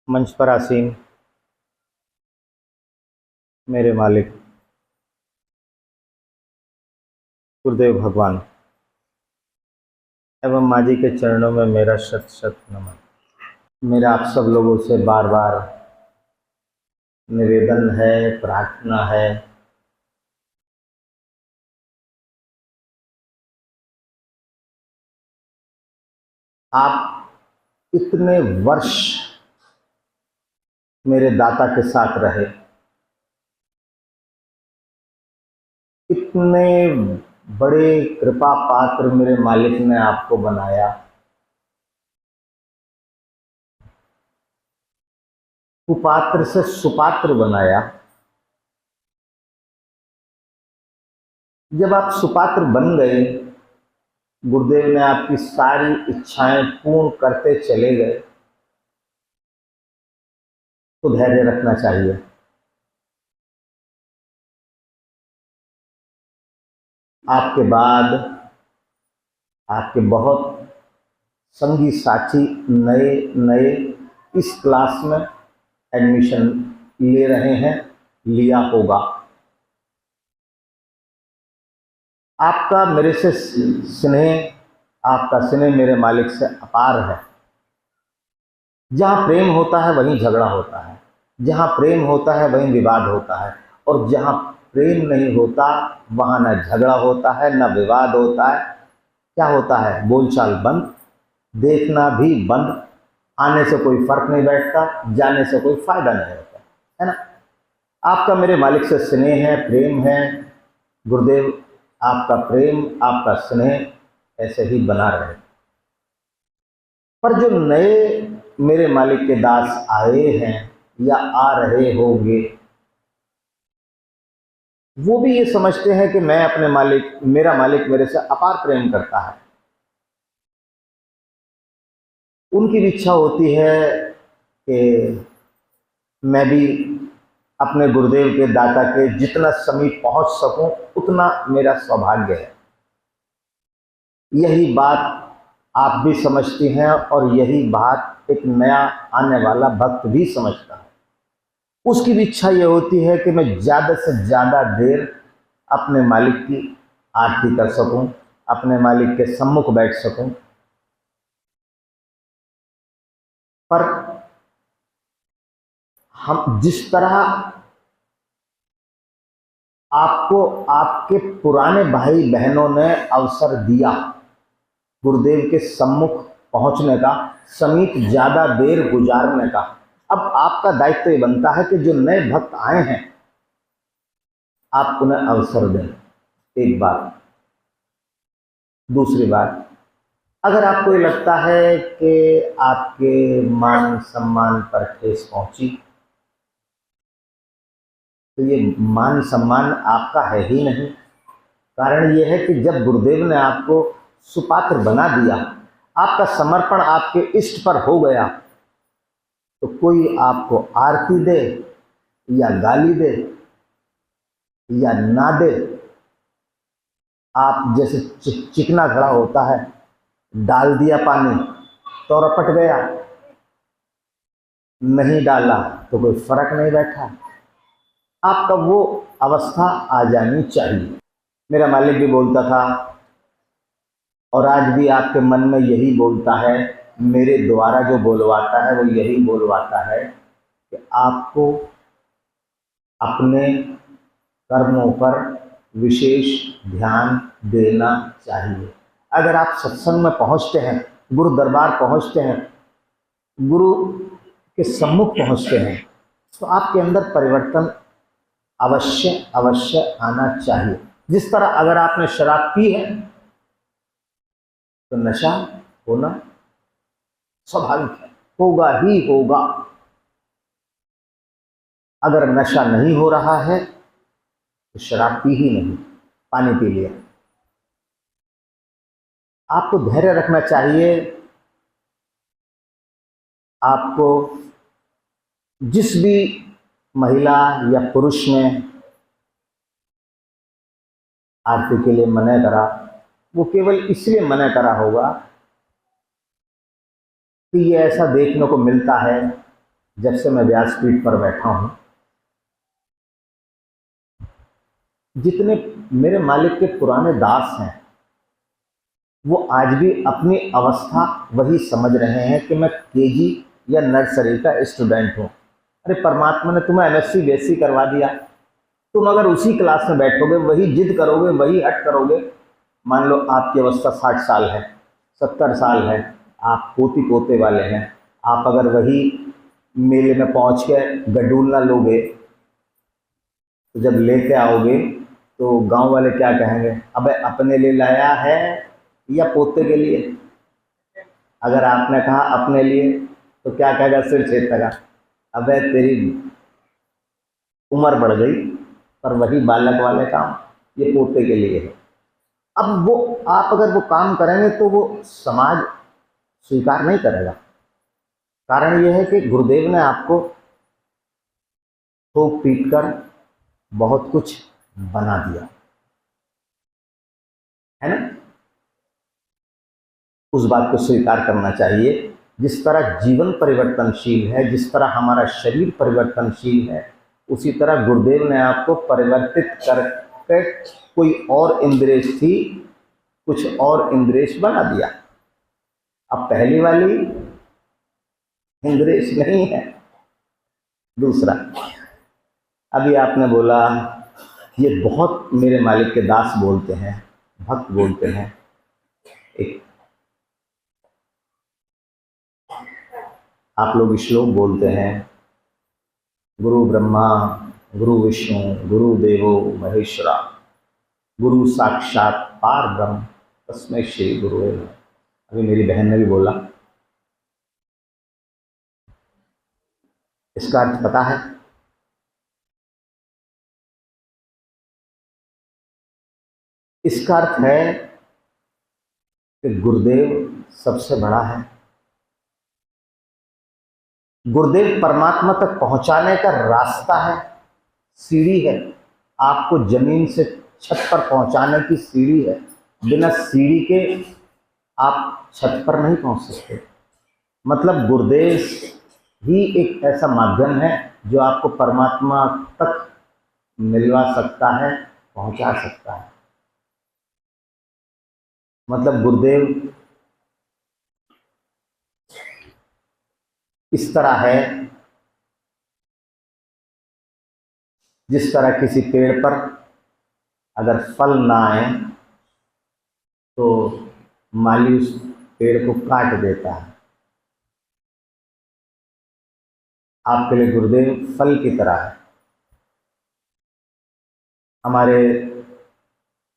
मंच पर आसीन मेरे मालिक गुरुदेव भगवान एवं माँ जी के चरणों में मेरा शत शत नमन। मेरा आप सब लोगों से बार बार निवेदन है, प्रार्थना है, आप इतने वर्ष मेरे दाता के साथ रहे, इतने बड़े कृपा पात्र मेरे मालिक ने आपको बनाया, कुपात्र से सुपात्र बनाया। जब आप सुपात्र बन गए, गुरुदेव ने आपकी सारी इच्छाएं पूर्ण करते चले गए, तो धैर्य रखना चाहिए। आपके बाद आपके बहुत संगी साथी नए नए इस क्लास में एडमिशन ले रहे हैं, लिया होगा। आपका मेरे से स्नेह, आपका स्नेह मेरे मालिक से अपार है। जहाँ प्रेम होता है वहीं झगड़ा होता है, जहाँ प्रेम होता है वहीं विवाद होता है, और जहाँ प्रेम नहीं होता वहाँ न झगड़ा होता है न विवाद होता है। क्या होता है? बोलचाल बंद, देखना भी बंद, आने से कोई फर्क नहीं बैठता, जाने से कोई फायदा नहीं होता, है ना। आपका मेरे मालिक से स्नेह है, प्रेम है। गुरुदेव आपका प्रेम, आपका स्नेह ऐसे ही बना रहे। पर जो नए मेरे मालिक के दास आए हैं या आ रहे होंगे, वो भी ये समझते हैं कि मैं अपने मालिक, मेरा मालिक मेरे से अपार प्रेम करता है। उनकी भी इच्छा होती है कि मैं भी अपने गुरुदेव के दाता के जितना समीप पहुंच सकूं उतना मेरा सौभाग्य है। यही बात आप भी समझती हैं और यही बात एक नया आने वाला भक्त भी समझता है। उसकी भी इच्छा ये होती है कि मैं ज़्यादा से ज़्यादा देर अपने मालिक की आरती कर सकूं, अपने मालिक के सम्मुख बैठ सकूं। पर हम जिस तरह आपको आपके पुराने भाई बहनों ने अवसर दिया गुरुदेव के सम्मुख पहुंचने का, समीप ज्यादा देर गुजारने का, अब आपका दायित्व ये बनता है कि जो नए भक्त आए हैं आप उन्हें अवसर दें। एक बात। दूसरी बात, अगर आपको ये लगता है कि आपके मान सम्मान पर ठेस पहुंची, तो ये मान सम्मान आपका है ही नहीं। कारण ये है कि जब गुरुदेव ने आपको सुपात्र बना दिया, आपका समर्पण आपके इष्ट पर हो गया, तो कोई आपको आरती दे या गाली दे या ना दे, आप जैसे चिकना घड़ा होता है, डाल दिया पानी तो रपट गया, नहीं डाला तो कोई फर्क नहीं बैठा। आपका वो अवस्था आ जानी चाहिए। मेरा मालिक भी बोलता था और आज भी आपके मन में यही बोलता है, मेरे द्वारा जो बोलवाता है वो यही बोलवाता है कि आपको अपने कर्मों पर विशेष ध्यान देना चाहिए। अगर आप सत्संग में पहुंचते हैं, गुरु दरबार पहुंचते हैं, गुरु के सम्मुख पहुंचते हैं, तो आपके अंदर परिवर्तन अवश्य अवश्य आना चाहिए। जिस तरह अगर आपने शराब पी है तो नशा होना स्वाभाविक है, होगा ही होगा। अगर नशा नहीं हो रहा है तो शराब पी ही नहीं, पानी पी लिया। आपको धैर्य रखना चाहिए। आपको जिस भी महिला या पुरुष ने आरती के लिए मना करा, वो केवल इसलिए मना करा होगा कि ये ऐसा देखने को मिलता है जब से मैं व्यासपीठ पर बैठा हूँ, जितने मेरे मालिक के पुराने दास हैं वो आज भी अपनी अवस्था वही समझ रहे हैं कि मैं केजी या नर्सरी का स्टूडेंट हूँ। अरे परमात्मा ने तुम्हें एमएससी बीएससी करवा दिया, तुम अगर उसी क्लास में बैठोगे, वही जिद करोगे, वही हट करोगे, मान लो आपकी अवस्था 60 साल है, 70 साल है, आप पोती पोते वाले हैं, आप अगर वही मेले में पहुंच के गडूल ना लोगे तो जब लेके आओगे तो गांव वाले क्या कहेंगे, अबे अपने लिए लाया है या पोते के लिए। अगर आपने कहा अपने लिए तो क्या कहेगा, सिर छेदेगा, अबे तेरी उम्र बढ़ गई, पर वही बालक वाले काम ये पोते के लिए है। अब वो आप अगर वो काम करेंगे तो वो समाज स्वीकार नहीं करेगा। कारण यह है कि गुरुदेव ने आपको ठोक पीट कर बहुत कुछ बना दिया है ना। उस बात को स्वीकार करना चाहिए। जिस तरह जीवन परिवर्तनशील है, जिस तरह हमारा शरीर परिवर्तनशील है, उसी तरह गुरुदेव ने आपको परिवर्तित करके कोई और इंद्रिय थी, कुछ और इंद्रिय बना दिया। अब पहली वाली इंद्रिय नहीं है। दूसरा, अभी आपने बोला, ये बहुत मेरे मालिक के दास बोलते हैं, भक्त बोलते हैं, एक आप लोग श्लोक बोलते हैं, गुरु ब्रह्मा गुरु विष्णु गुरु देवो महेश्वरा गुरु साक्षात पार ब्रह्म तस्मै श्री गुरुवे नमः। अभी मेरी बहन ने भी बोला, इसका अर्थ पता है? इसका अर्थ है कि गुरुदेव सबसे बड़ा है। गुरुदेव परमात्मा तक पहुंचाने का रास्ता है, सीढ़ी है। आपको जमीन से छत पर पहुंचाने की सीढ़ी है। बिना सीढ़ी के आप छत पर नहीं पहुंच सकते। मतलब गुरुदेव ही एक ऐसा माध्यम है जो आपको परमात्मा तक मिलवा सकता है, पहुंचा सकता है। मतलब गुरुदेव इस तरह है, जिस तरह किसी पेड़ पर अगर फल ना आए तो माली उस पेड़ को काट देता है। आपके लिए गुरुदेव फल की तरह है। हमारे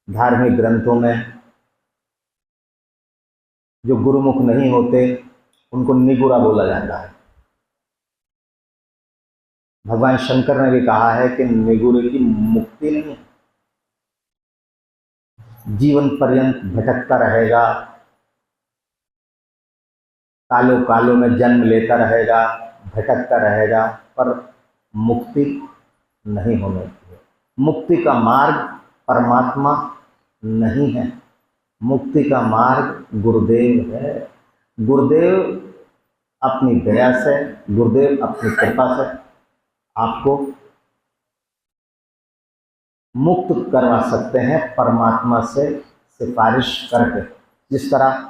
धार्मिक ग्रंथों में जो गुरुमुख नहीं होते उनको निगुरा बोला जाता है। भगवान शंकर ने भी कहा है कि निगुरे की मुक्ति नहीं, जीवन पर्यंत भटकता रहेगा, कालों कालों में जन्म लेता रहेगा, भटकता रहेगा, पर मुक्ति नहीं होने की है। मुक्ति का मार्ग परमात्मा नहीं है, मुक्ति का मार्ग गुरुदेव है। गुरुदेव अपनी दया से, गुरुदेव अपनी कृपा से आपको मुक्त करवा सकते हैं परमात्मा से सिफारिश करके। जिस तरह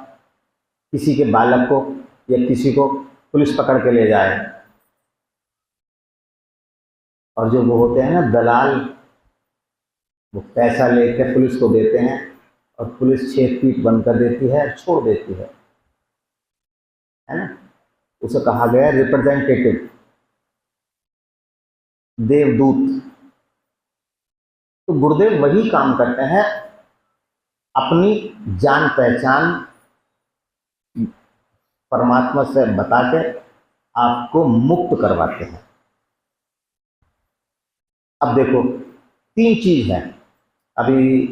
किसी के बालक को या किसी को पुलिस पकड़ के ले जाए और जो वो होते हैं ना दलाल, वो पैसा लेकर पुलिस को देते हैं और पुलिस छेद पीट बंद कर देती है, छोड़ देती है ना। उसे कहा गया रिप्रेजेंटेटिव, देवदूत। तो गुरुदेव वही काम करते हैं, अपनी जान पहचान परमात्मा से बता के आपको मुक्त करवाते हैं। अब देखो, 3 चीज है। अभी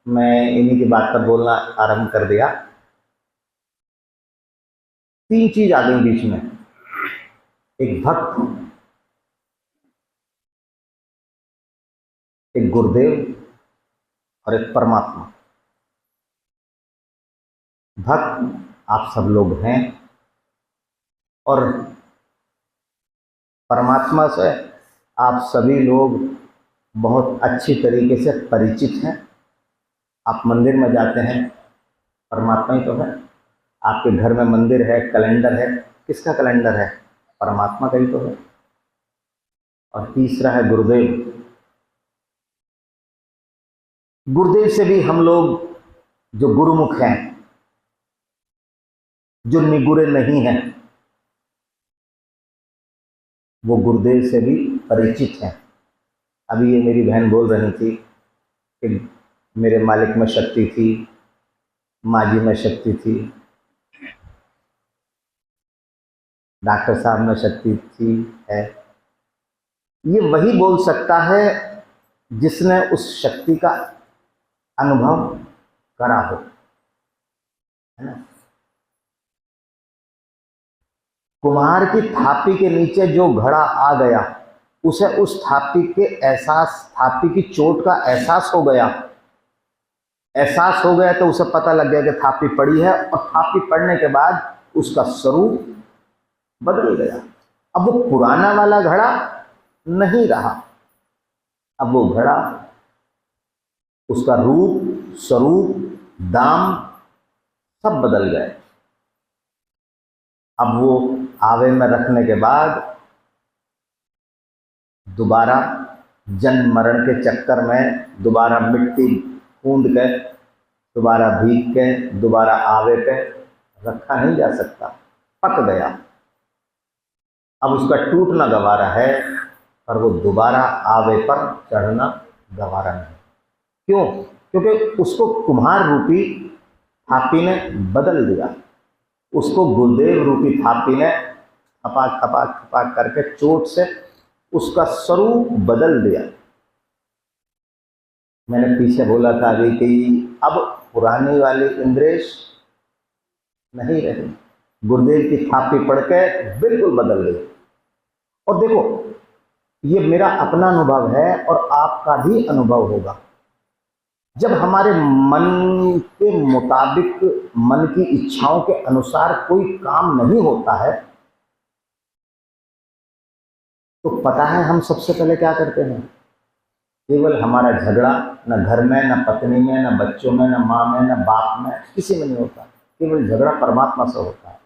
मैं इन्हीं की बात पर बोलना आरंभ कर दिया। 3 चीज आ गई बीच में, एक भक्त, एक गुरुदेव और एक परमात्मा। भक्त आप सब लोग हैं और परमात्मा से आप सभी लोग बहुत अच्छी तरीके से परिचित हैं। आप मंदिर में जाते हैं, परमात्मा ही तो है। आपके घर में मंदिर है, कैलेंडर है, किसका कैलेंडर है? परमात्मा का ही तो है। और तीसरा है गुरुदेव। गुरुदेव से भी हम लोग जो गुरुमुख हैं, जो निगुरे नहीं हैं, वो गुरुदेव से भी परिचित हैं। अभी ये मेरी बहन बोल रही थी कि मेरे मालिक में शक्ति थी, माँ जी में शक्ति थी, डॉक्टर साहब में शक्ति थी, है। ये वही बोल सकता है जिसने उस शक्ति का अनुभव करा हो, है ना। कुम्हार की थापी के नीचे जो घड़ा आ गया, उसे उस थापी के एहसास, थापी की चोट का एहसास हो गया। एहसास हो गया तो उसे पता लग गया कि थापी पड़ी है, और थापी पड़ने के बाद उसका स्वरूप बदल गया। अब वो पुराना वाला घड़ा नहीं रहा, अब वो घड़ा, उसका रूप, स्वरूप, दाम सब बदल गए। अब वो आवे में रखने के बाद दोबारा जन्म मरण के चक्कर में दोबारा मिट्टी कूंद के, दोबारा भीग के, दोबारा आवे पे रखा नहीं जा सकता, पक गया। अब उसका टूटना गवारा है, पर वो दोबारा आवे पर चढ़ना गवारा नहीं। क्यों? क्योंकि उसको कुम्हार रूपी थापी ने बदल दिया। उसको गुरुदेव रूपी थापी ने खपाक खपाक खपाक करके चोट से उसका स्वरूप बदल दिया। मैंने पीछे बोला था अभी कि अब पुरानी वाली इंद्रेश नहीं रही, गुरुदेव की थापी पड़ के बिल्कुल बदल गई। और देखो, ये मेरा अपना अनुभव है और आपका भी अनुभव होगा। जब हमारे मन के मुताबिक, मन की इच्छाओं के अनुसार कोई काम नहीं होता है, तो पता है हम सबसे पहले क्या करते हैं? केवल हमारा झगड़ा न घर में, न पत्नी में, न बच्चों में, न माँ में, न बाप में, किसी में नहीं होता। केवल झगड़ा परमात्मा से होता है।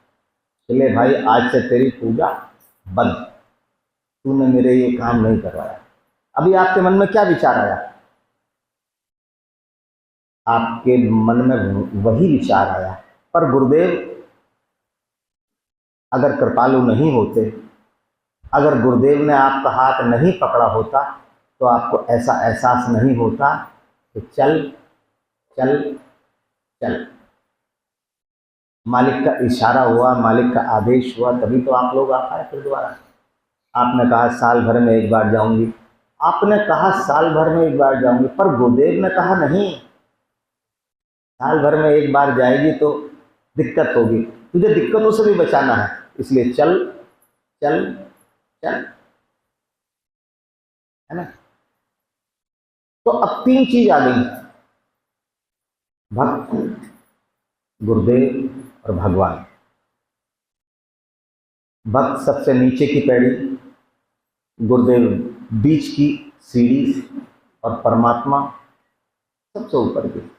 चले भाई, आज से तेरी पूजा बंद, तूने मेरे ये काम नहीं करवाया। अभी आपके मन में क्या विचार आया? आपके मन में वही विचार आया। पर गुरुदेव अगर कृपालु नहीं होते, अगर गुरुदेव ने आपका हाथ नहीं पकड़ा होता, तो आपको ऐसा एहसास नहीं होता कि चल चल चल। मालिक का इशारा हुआ, मालिक का आदेश हुआ, तभी तो आप लोग आ पाए फिर दोबारा। आपने कहा साल भर में एक बार जाऊंगी, आपने कहा साल भर में एक बार जाऊंगी, पर गुरुदेव ने कहा नहीं, साल भर में एक बार जाएगी तो दिक्कत होगी, तुझे दिक्कतों से भी बचाना है, इसलिए चल चल चल, है ना। तो अब तीन चीज आ गई, भक्त, गुरुदेव और भगवान। भक्त सबसे नीचे की पैड़ी, गुरुदेव बीच की सीढ़ी, और परमात्मा सबसे ऊपर की।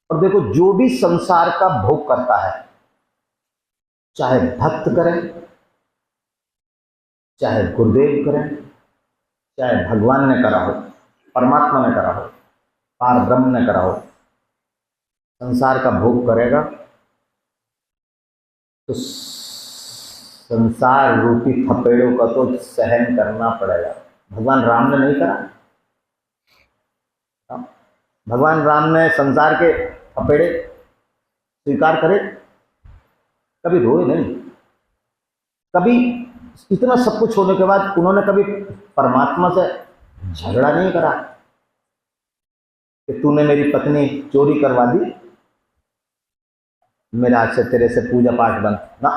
और देखो, जो भी संसार का भोग करता है, चाहे भक्त करें, चाहे गुरुदेव करें, चाहे भगवान ने करा हो, परमात्मा ने करा हो, पार ब्रह्म ने करा हो, संसार का भोग करेगा तो संसार रूपी थपेड़ों का तो सहन करना पड़ेगा। भगवान राम ने नहीं करा? भगवान राम ने संसार के थपेड़े स्वीकार करे? कभी रोए नहीं, कभी इतना सब कुछ होने के बाद उन्होंने कभी परमात्मा से झगड़ा नहीं करा कि तूने मेरी पत्नी चोरी करवा दी, मेरा आज से तेरे से पूजा पाठ बंद ना।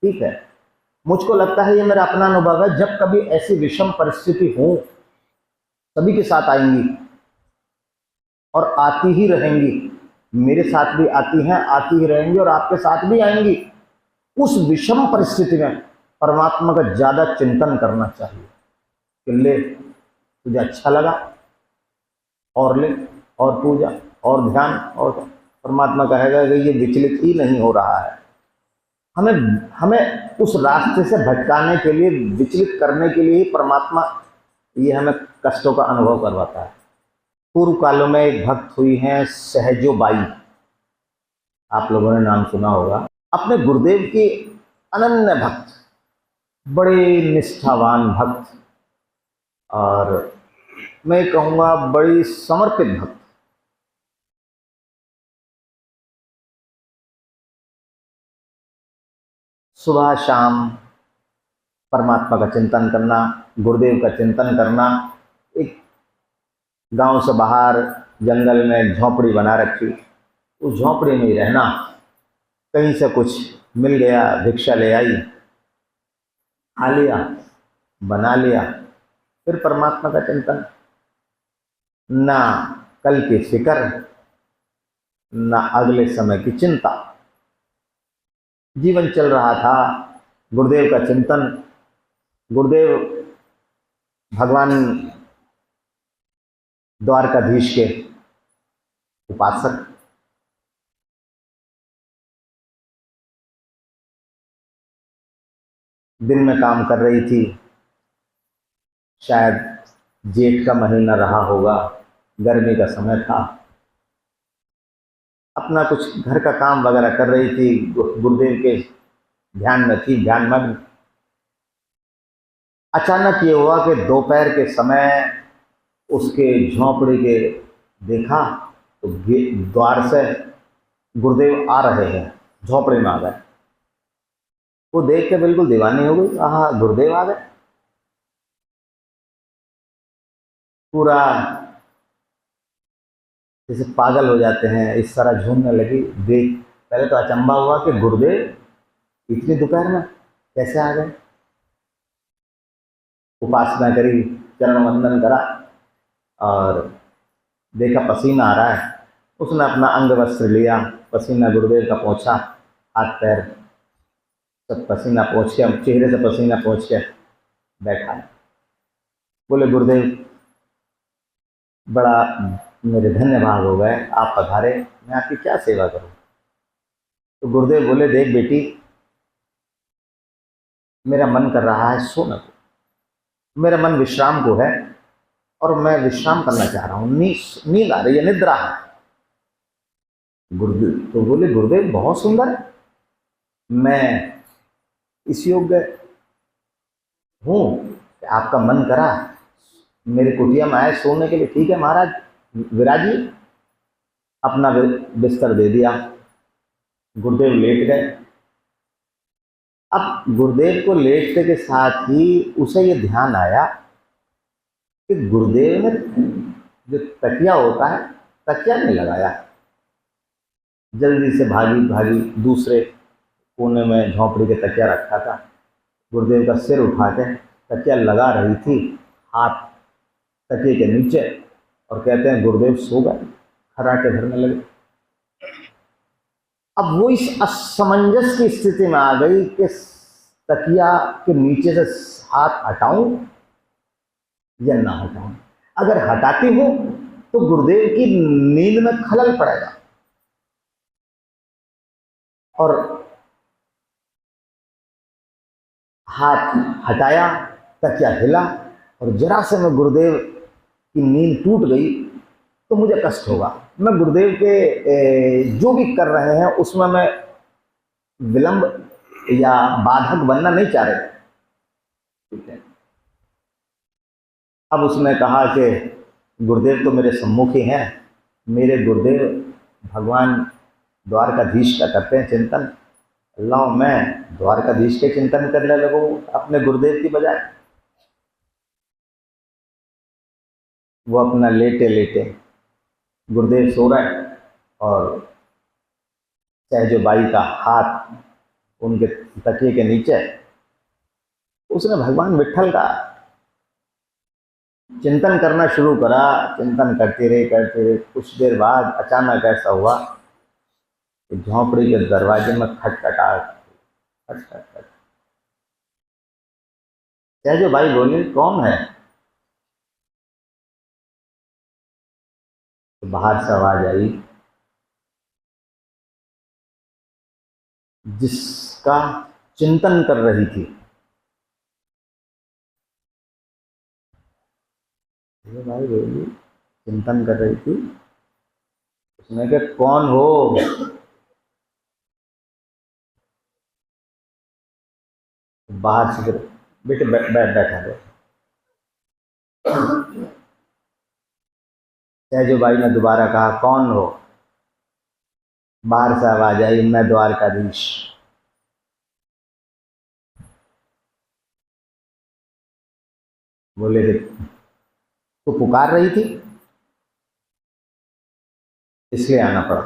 ठीक है, मुझको लगता है ये मेरा अपना अनुभव है। जब कभी ऐसी विषम परिस्थिति हो, सभी के साथ आएंगी और आती ही रहेंगी, मेरे साथ भी आती हैं, आती ही रहेंगी और आपके साथ भी आएंगी। उस विषम परिस्थिति में परमात्मा का ज़्यादा चिंतन करना चाहिए कि ले तुझे अच्छा लगा और ले और पूजा और ध्यान, और परमात्मा कहेगा कि ये विचलित ही नहीं हो रहा है। हमें हमें उस रास्ते से भटकाने के लिए, विचलित करने के लिए ही परमात्मा ये हमें कष्टों का अनुभव करवाता है। पूर्व कालों में एक भक्त हुई हैं सहजो बाई, आप लोगों ने नाम सुना होगा। अपने गुरुदेव की अनन्य भक्त, बड़े निष्ठावान भक्त, और मैं कहूँगा बड़ी समर्पित भक्त। सुबह शाम परमात्मा का चिंतन करना, गुरुदेव का चिंतन करना। एक गांव से बाहर जंगल में झोपड़ी बना रखी, उस झोपड़ी में ही रहना। कहीं से कुछ मिल गया, भिक्षा ले आई, खा लिया, बना लिया, फिर परमात्मा का चिंतन। ना कल की फिक्र, ना अगले समय की चिंता, जीवन चल रहा था। गुरुदेव का चिंतन, गुरुदेव भगवान द्वारकाधीश के उपासक। दिन में काम कर रही थी, शायद जेठ का महीना रहा होगा, गर्मी का समय था। अपना कुछ घर का काम वगैरह कर रही थी, गुरुदेव के ध्यान में थी, ध्यानमग्न। अचानक ये हुआ कि दोपहर के समय उसके झोंपड़ी के देखा तो द्वार से गुरुदेव आ रहे हैं, झोंपड़ी में आ गए। वो देख के बिल्कुल दीवानी हो गई, हाँ गुरुदेव आ गए। पूरा जैसे पागल हो जाते हैं इस तरह झूमने लगी। देख, पहले तो अचंभा हुआ कि गुरुदेव इतनी दोपहर में कैसे आ गए। उपासना करी, चरण वंदन करा, और देखा पसीना आ रहा है। उसने अपना अंग वस्त्र लिया, पसीना गुरुदेव का पोंछा, हाथ पैर सब पसीना पोंछ के, चेहरे से पसीना पोंछ के बैठा। बोले गुरुदेव बड़ा मेरे धन्य भाग हो गए, आप पधारे, मैं आपकी क्या सेवा करूं। तो गुरुदेव बोले देख बेटी, मेरा मन कर रहा है सोने को, मेरा मन विश्राम को है, और मैं विश्राम करना चाह रहा हूँ, नींद आ रही है, निद्रा है। गुरुदेव तो बोले गुरुदेव बहुत सुंदर, मैं इस योग्य हूँ, आपका मन करा मेरे कुटिया में आए सोने के लिए, ठीक है महाराज विराजिए। अपना बिस्तर दे दिया, गुरुदेव लेट गए। अब गुरुदेव को लेटने के साथ ही उसे ये ध्यान आया कि गुरुदेव ने जो तकिया होता है, तकिया नहीं लगाया। जल्दी से भागी भागी दूसरे कोने में झोंपड़ी के तकिया रखा था, गुरुदेव का सिर उठा के तकिया लगा रही थी, हाथ तकिए के नीचे, और कहते हैं गुरुदेव सो गए, खर्राटे भरने लगे। अब वो इस असमंजस की स्थिति में आ गई कि तकिया के नीचे से हाथ हटाऊं या ना हटाऊं। अगर हटाती हूं तो गुरुदेव की नींद में खलल पड़ेगा। और हाथ हटाया, तकिया हिला, और जरा से मैं गुरुदेव की नींद टूट गई तो मुझे कष्ट होगा। मैं गुरुदेव के जो भी कर रहे हैं उसमें मैं विलंब या बाधक बनना नहीं चाह रहे। ठीक है, अब उसने कहा कि गुरुदेव तो मेरे सम्मुख ही हैं, मेरे गुरुदेव भगवान द्वारकाधीश का करते हैं चिंतन, अल्लाह मैं द्वारकाधीश के चिंतन करने लगूं अपने गुरुदेव की बजाय। वो अपना लेटे लेटे, गुरुदेव सो रहे और सहजो बाई का हाथ उनके तकिए के नीचे, उसने भगवान विट्ठल का चिंतन करना शुरू करा। चिंतन करते रहे। कुछ देर बाद अचानक ऐसा हुआ कि झोंपड़ी के दरवाजे में खटखटाहट, खटखट। सहजो भाई बोले कौन है? तो बाहर से आवाज आई, जिसका चिंतन कर रही थी। सहजो भाई बोली चिंतन कर रही थी। उसने कहा कौन हो? बाहर से फिर बेटे बैठा दो। सहजो भाई ने दोबारा कहा कौन हो? बाहर से आवाज आई, मैं द्वारकाधीश। बोले कि तू पुकार रही थी इसलिए आना पड़ा।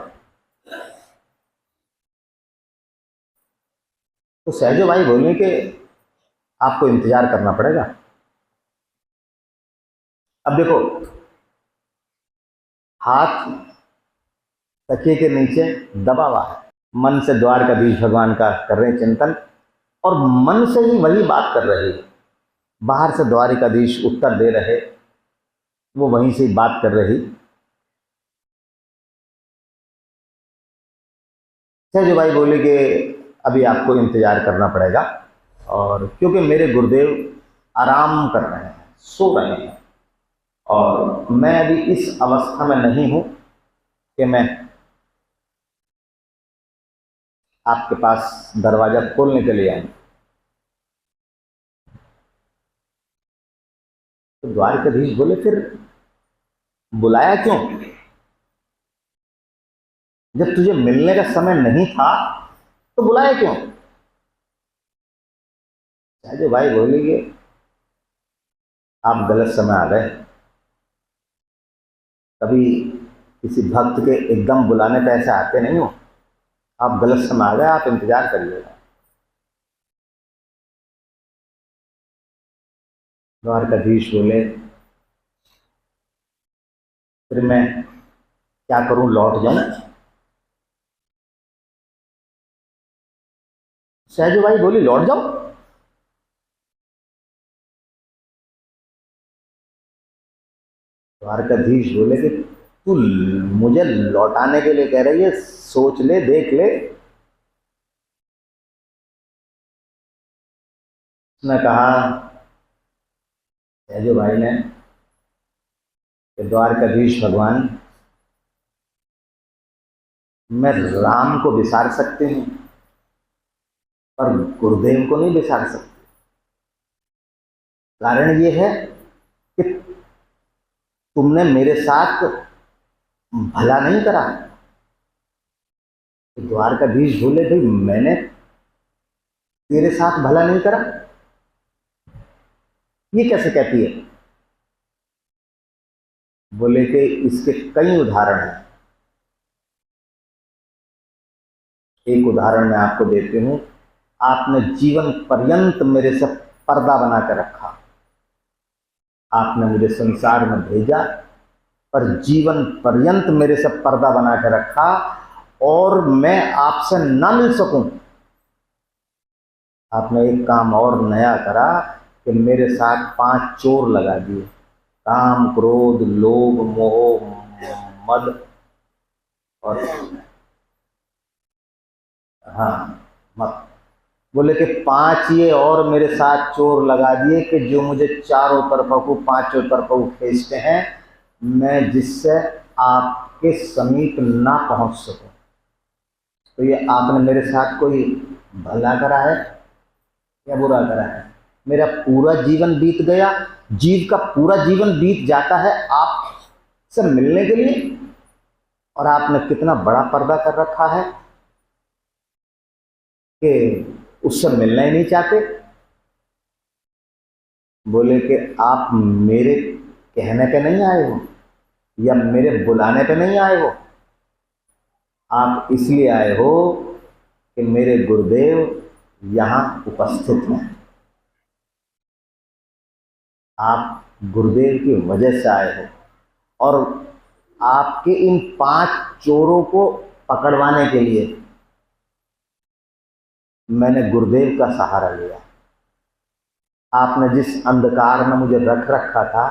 तो सहजो भाई बोले कि आपको इंतजार करना पड़ेगा। अब देखो, हाथ तकिए के नीचे दबा हुआ है, मन से द्वारकाधीश भगवान का कर रहे हैं चिंतन, और मन से ही वही बात कर रहे हैं। बाहर से द्वारकाधीश उत्तर दे रहे, वो वहीं से बात कर रही। सहजो भाई बोले कि अभी आपको इंतजार करना पड़ेगा, और क्योंकि मेरे गुरुदेव आराम कर रहे हैं, सो रहे हैं, और मैं अभी इस अवस्था में नहीं हूं कि मैं आपके पास दरवाजा खोलने के लिए आऊं। तो द्वारकाधीश बोले फिर बुलाया क्यों? जब तुझे मिलने का समय नहीं था तो बुलाया क्यों? सहजो भाई बोले कि आप गलत समय आ गए। कभी किसी भक्त के एकदम बुलाने पे ऐसे आते नहीं हो, आप गलत समय आ गए, आप इंतजार करिएगा। द्वारकाधीश बोले फिर मैं क्या करूं, लौट जाऊं? सहजो भाई बोली लौट जाऊं? द्वारकाधीश बोले कि तू मुझे लौटाने के लिए कह रही है, सोच ले, देख ले। उसने कहा, सहजो भाई ने, कि द्वारकाधीश भगवान, मैं राम को विसार सकते हूं पर गुरुदेव को नहीं विसार सकते। कारण ये है कि तुमने मेरे साथ भला नहीं करा। तो द्वारकाधीश बोले भाई मैंने तेरे साथ भला नहीं करा, ये कैसे कहती है? बोले कि इसके कई उदाहरण हैं। एक उदाहरण मैं आपको देती हूं। आपने जीवन पर्यंत मेरे से पर्दा बना कर रखा। आपने मुझे संसार में भेजा पर जीवन पर्यंत मेरे से पर्दा बना कर रखा, और मैं आपसे ना मिल सकूं। आपने एक काम और नया करा कि मेरे साथ 5 चोर लगा दिए, काम, क्रोध, लोभ, मोह, मद, और हाँ, मत। बोले कि 5 ये और मेरे साथ चोर लगा दिए कि जो मुझे चारों तरफों को, पांचों तरफों को खींचते हैं, मैं जिससे आपके समीप ना पहुंच सकूं। तो ये आपने मेरे साथ कोई भला करा है या बुरा करा है? मेरा पूरा जीवन बीत गया, जीव का पूरा जीवन बीत जाता है आपसे मिलने के लिए, और आपने कितना बड़ा पर्दा कर रखा है कि उससे मिलना ही नहीं चाहते। बोले कि आप मेरे कहने पे नहीं आए हो या मेरे बुलाने पे नहीं आए हो, आप इसलिए आए हो कि मेरे गुरुदेव यहां उपस्थित हैं। आप गुरुदेव की वजह से आए हो, और आपके इन 5 चोरों को पकड़वाने के लिए मैंने गुरुदेव का सहारा लिया। आपने जिस अंधकार में मुझे रख रखा था,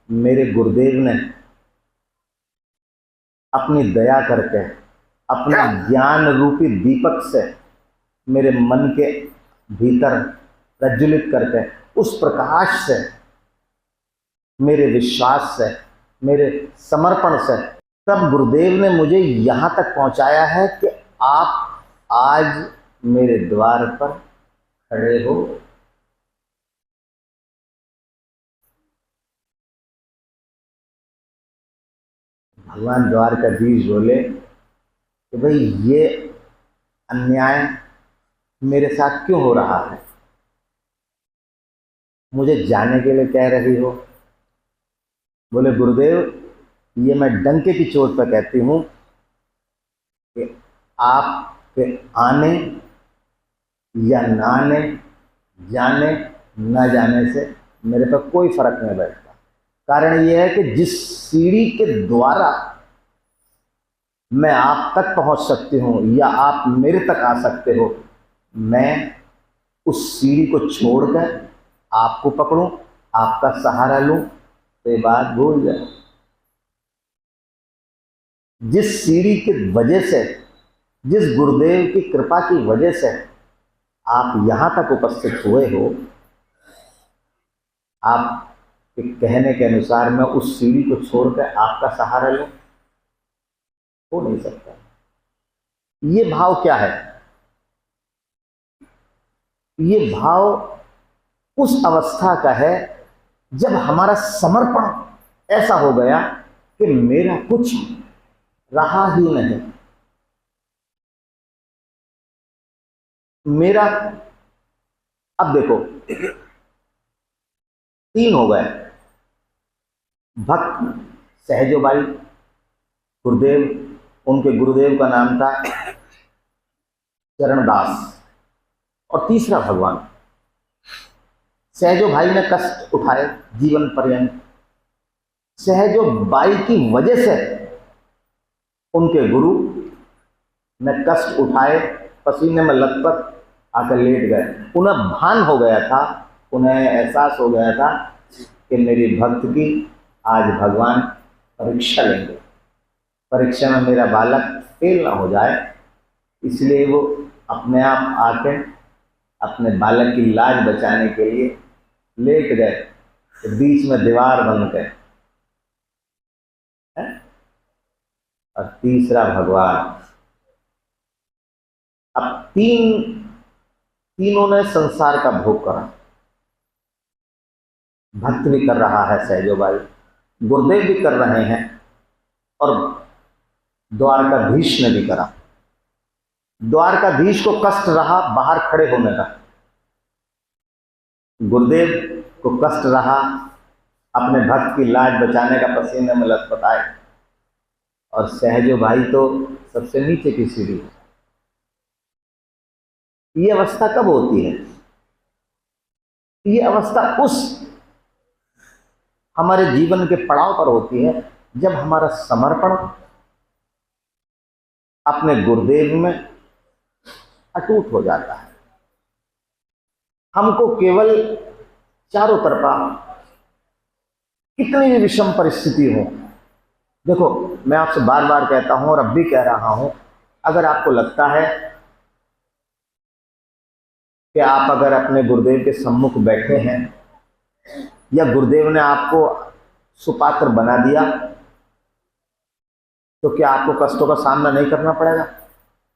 मेरे गुरुदेव ने अपनी दया करके, अपने ज्ञान रूपी दीपक से मेरे मन के भीतर प्रज्वलित करके, उस प्रकाश से, मेरे विश्वास से, मेरे समर्पण से, तब गुरुदेव ने मुझे यहाँ तक पहुँचाया है कि आप आज मेरे द्वार पर खड़े हो। भगवान द्वारकाधीश बोले कि भाई ये अन्याय मेरे साथ क्यों हो रहा है, मुझे जाने के लिए कह रही हो। बोले गुरुदेव, ये मैं डंके की चोट पर कहती हूँ कि आपके आने या ना आने, जाने न जाने से मेरे पर कोई फर्क नहीं पड़ता। कारण यह है कि जिस सीढ़ी के द्वारा मैं आप तक पहुंच सकती हूँ या आप मेरे तक आ सकते हो, मैं उस सीढ़ी को छोड़कर आपको पकड़ूं, आपका सहारा लूं, तो ये बात भूल जाए। जिस सीढ़ी की वजह से, जिस गुरुदेव की कृपा की वजह से आप यहां तक उपस्थित हुए हो, आप के कहने के अनुसार मैं उस सीढ़ी को छोड़कर आपका सहारा लूं, हो नहीं सकता। ये भाव क्या है? ये भाव उस अवस्था का है जब हमारा समर्पण ऐसा हो गया कि मेरा कुछ रहा ही नहीं। मेरा, अब देखो, 3 हो गए भक्त। सहजोबाई गुरुदेव, उनके गुरुदेव का नाम था चरणदास, और तीसरा भगवान। सहजो भाई ने कष्ट उठाए जीवन पर्यंत। सहजो बाई की वजह से उनके गुरु ने कष्ट उठाए, पसीने में लथपथ आकर लेट गए। उन्हें भान हो गया था, उन्हें एहसास हो गया था कि मेरी भक्त की आज भगवान परीक्षा लेंगे, परीक्षा में मेरा बालक फेल ना हो जाए। इसलिए वो अपने आप आके अपने बालक की लाज बचाने के लिए लेट गए, तो बीच में दीवार बन गए। और तीसरा भगवान। अब तीनों ने संसार का भोग करा। भक्त भी कर रहा है सहजोबाई, गुरुदेव भी कर रहे हैं, और द्वारकाधीश ने भी करा। द्वारकाधीश को कष्ट रहा बाहर खड़े होने का, गुरुदेव को कष्ट रहा अपने भक्त की लाज बचाने का, पसीने में लथपथाए। और सहजो भाई तो सबसे नीचे की सीढ़ी है। ये अवस्था कब होती है? ये अवस्था उस हमारे जीवन के पड़ाव पर होती है जब हमारा समर्पण अपने गुरुदेव में अटूट हो जाता है। हमको केवल चारों तरफा कितनी भी विषम परिस्थिति हो, देखो मैं आपसे बार बार कहता हूं और अब भी कह रहा हूं, अगर आपको लगता है कि आप अगर अपने गुरुदेव के सम्मुख बैठे हैं या गुरुदेव ने आपको सुपात्र बना दिया, तो क्या आपको कष्टों का सामना नहीं करना पड़ेगा?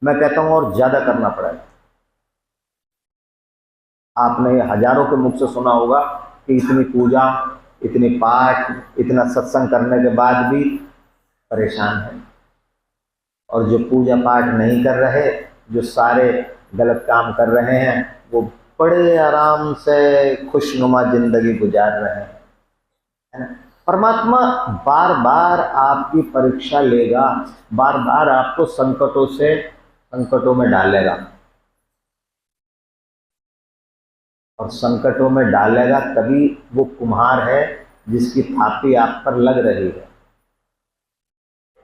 मैं कहता हूं और ज्यादा करना पड़ेगा। आपने हजारों के मुख से सुना होगा कि इतनी पूजा, इतनी पाठ, इतना सत्संग करने के बाद भी परेशान है, और जो पूजा पाठ नहीं कर रहे, जो सारे गलत काम कर रहे हैं, वो बड़े आराम से खुशनुमा जिंदगी गुजार रहे हैं, है ना। परमात्मा बार बार आपकी परीक्षा लेगा, बार बार आपको संकटों में डालेगा, और संकटों में डालेगा तभी वो कुम्हार है जिसकी थापी आप पर लग रही है।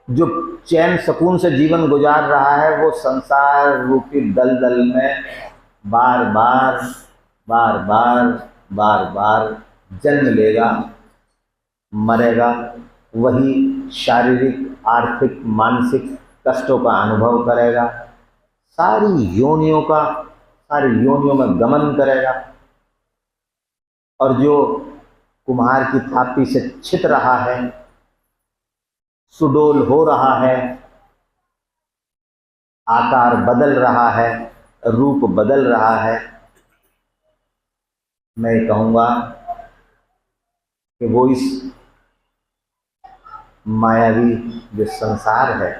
जो चैन सुकून से जीवन गुजार रहा है, वो संसार रूपी दलदल में बार बार बार बार जन्म लेगा, मरेगा, वही शारीरिक, आर्थिक, मानसिक कष्टों का अनुभव करेगा, सारी योनियों में गमन करेगा। और जो कुम्हार की थापी से छित रहा है, सुडोल हो रहा है, आकार बदल रहा है, रूप बदल रहा है, मैं कहूँगा कि वो इस मायावी जो संसार है,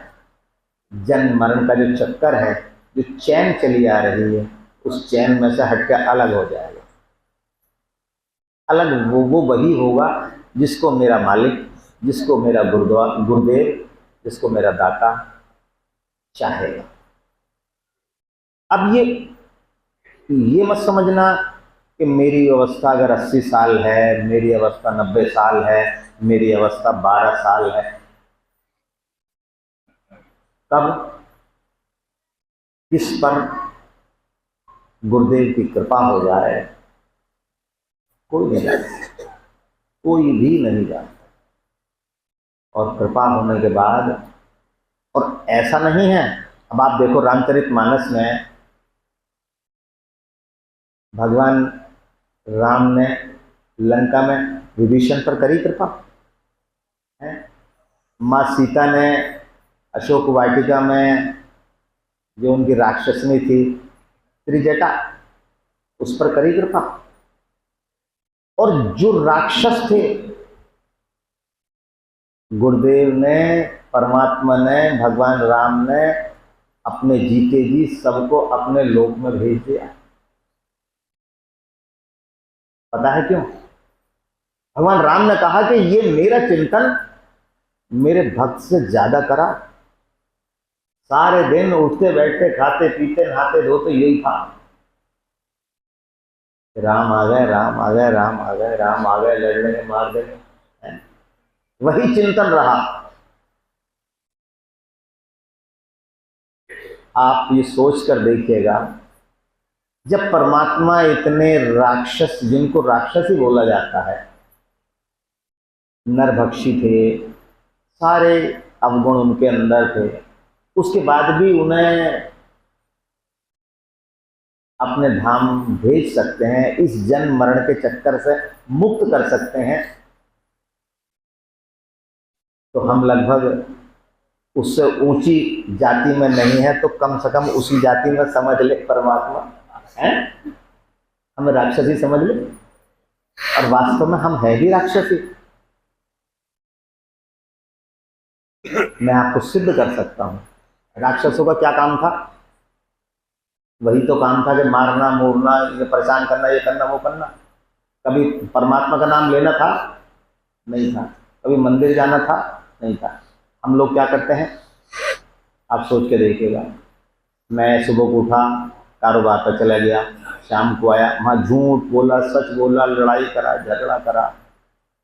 जन्म मरण का जो चक्कर है, जो चैन चली आ रही है, उस चैन में से हटकर अलग हो जाएगा। अलग वो वही होगा जिसको मेरा मालिक, जिसको मेरा गुरुदेव, जिसको मेरा दाता चाहेगा। अब ये मत समझना कि मेरी अवस्था अगर 80 साल है, मेरी अवस्था 90 साल है, मेरी अवस्था 12 साल है, तब किस पर गुरुदेव की कृपा हो जाए कोई नहीं जानता, कोई भी नहीं जानता। और कृपा होने के बाद, और ऐसा नहीं है, अब आप देखो रामचरितमानस में भगवान राम ने लंका में विभीषण पर करी कृपा है, माँ सीता ने अशोक वाटिका में जो उनकी राक्षसनी थी त्रिजटा, उस पर करी कृपा। और जो राक्षस थे, गुरुदेव ने, परमात्मा ने, भगवान राम ने अपने जीते जी सबको अपने लोक में भेज दिया। पता है क्यों? भगवान राम ने कहा कि ये मेरा चिंतन मेरे भक्त से ज्यादा करा, सारे दिन उठते बैठते खाते पीते नहाते धोते यही था, राम आ गए, राम आ गए, राम आ गए, राम आ गए, लड़ लेंगे, मार देंगे, वही चिंतन रहा। आप ये सोच कर देखिएगा, जब परमात्मा इतने राक्षस, जिनको राक्षस ही बोला जाता है, नरभक्षी थे, सारे अवगुण उनके अंदर थे, उसके बाद भी उन्हें अपने धाम भेज सकते हैं, इस जन्म मरण के चक्कर से मुक्त कर सकते हैं, तो हम लगभग उससे ऊंची जाति में नहीं है तो कम से कम उसी जाति में समझ ले परमात्मा है, हमें राक्षसी समझ ले, और वास्तव में हम है भी राक्षसी। मैं आपको सिद्ध कर सकता हूं, राक्षसों का क्या काम था? वही तो काम था कि मारना, मोरना, ये परेशान करना, ये करना, वो करना। कभी परमात्मा का नाम लेना था? नहीं था। कभी मंदिर जाना था? नहीं था। हम लोग क्या करते हैं, आप सोच के देखिएगा, मैं सुबह को उठा, कारोबार पर चला गया, शाम को आया, वहाँ झूठ बोला, सच बोला, लड़ाई करा, झगड़ा करा,